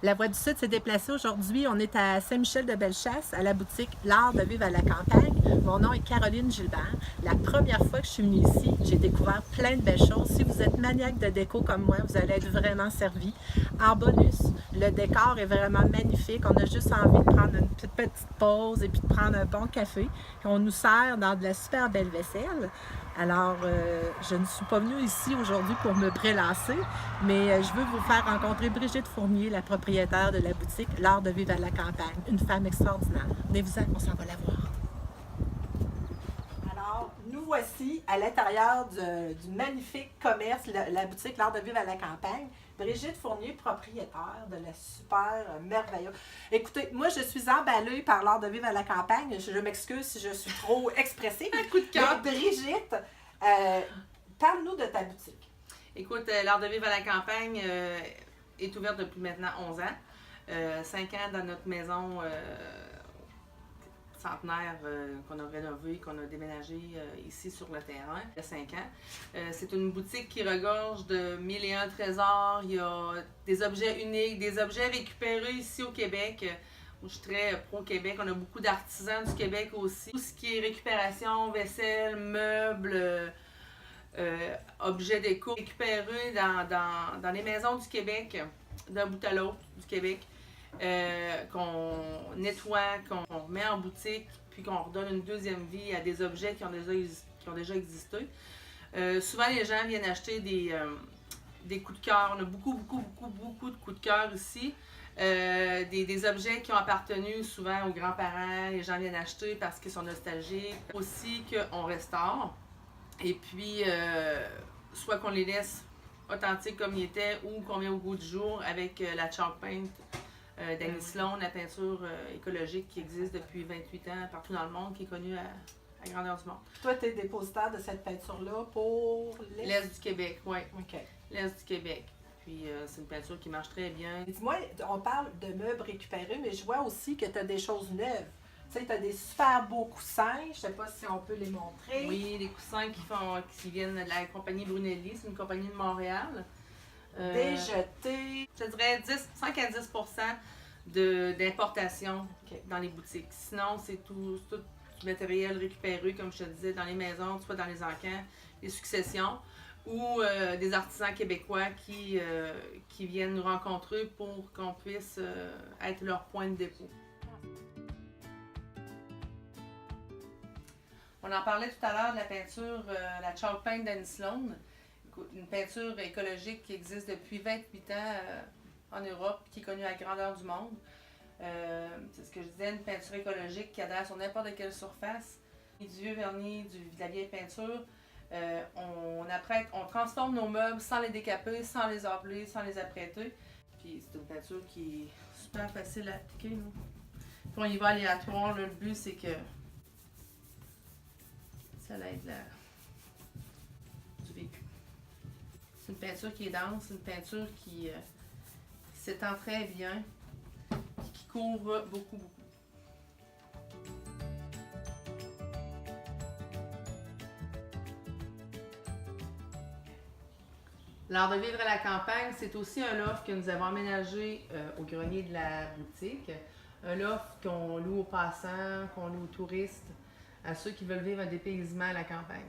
La Voix du Sud s'est déplacée aujourd'hui. On est à Saint-Michel-de-Bellechasse, à la boutique L'Art de vivre à la campagne. Mon nom est Caroline Gilbert. La première fois que je suis venue ici, j'ai découvert plein de belles choses. Si vous êtes maniaque de déco comme moi, vous allez être vraiment servi. En bonus, le décor est vraiment magnifique. On a juste envie de prendre une petite pause et puis de prendre un bon café. On nous sert dans de la super belle vaisselle. Alors, je ne suis pas venue ici aujourd'hui pour me prélasser, mais je veux vous faire rencontrer Brigitte Fournier, la propriétaire de la boutique L'Art de vivre à la campagne. Une femme extraordinaire. Venez-vous-en, on s'en va la voir. Alors, nous voici à l'intérieur du magnifique commerce, la boutique L'Art de vivre à la campagne. Brigitte Fournier, propriétaire de la super merveilleuse. Écoutez, moi, je suis emballée par L'Art de vivre à la campagne. Je m'excuse si je suis trop expressive. Un coup de cœur. Mais Brigitte, parle-nous de ta boutique. Écoute, L'Art de vivre à la campagne est ouverte depuis maintenant 11 ans. 5 ans dans notre maison centenaire qu'on a rénovée, qu'on a déménagé ici sur le terrain il y a 5 ans. C'est une boutique qui regorge de 1001 trésors. Il y a des objets uniques, des objets récupérés ici au Québec. Je suis très pro-Québec. On a beaucoup d'artisans du Québec aussi. Tout ce qui est récupération, vaisselle, meubles, objets déco récupérés dans les maisons du Québec, d'un bout à l'autre du Québec. Qu'on nettoie, qu'on met en boutique, puis qu'on redonne une deuxième vie à des objets qui ont déjà existé. Souvent, les gens viennent acheter des coups de cœur. On a beaucoup de coups de cœur ici. Des objets qui ont appartenu souvent aux grands-parents. Les gens viennent acheter parce qu'ils sont nostalgiques. Aussi qu'on restaure. Et puis, soit qu'on les laisse authentiques comme ils étaient ou qu'on met au goût du jour avec la chalk paint d'Annie Sloan, la peinture écologique qui existe depuis 28 ans partout dans le monde, qui est connue à grandeur du monde. Toi, tu es dépositaire de cette peinture-là pour l'Est du Québec, oui. OK. L'Est du Québec. Puis c'est une peinture qui marche très bien. Dis-moi, on parle de meubles récupérés, mais je vois aussi que tu as des choses neuves. Tu sais, tu as des super beaux coussins. Je ne sais pas si on peut les montrer. Oui, des coussins qui viennent de la compagnie Brunelli. C'est une compagnie de Montréal. Déjetés. Je te dirais 5 à 10 d'importation dans les boutiques. Sinon, c'est tout du matériel récupéré, comme je te disais, dans les maisons, soit dans les encans, les successions, ou des artisans québécois qui viennent nous rencontrer pour qu'on puisse être leur point de dépôt. On en parlait tout à l'heure de la peinture, la chalk paint d'Annie Sloan. Une peinture écologique qui existe depuis 28 ans en Europe, qui est connue à grandeur du monde. C'est ce que je disais, une peinture écologique qui adhère sur n'importe quelle surface. Du vieux vernis, de la vieille peinture. On transforme nos meubles sans les décaper, sans les appeler, sans les apprêter. Puis c'est une peinture qui est super facile à appliquer. Là. Puis on y va aléatoire. Là, le but, c'est que ça aide du vécu. C'est une peinture qui est dense, une peinture qui s'étend très bien, qui couvre beaucoup. L'Art de vivre à la campagne, c'est aussi un loft que nous avons aménagé au grenier de la boutique. Un loft qu'on loue aux passants, qu'on loue aux touristes, à ceux qui veulent vivre un dépaysement à la campagne.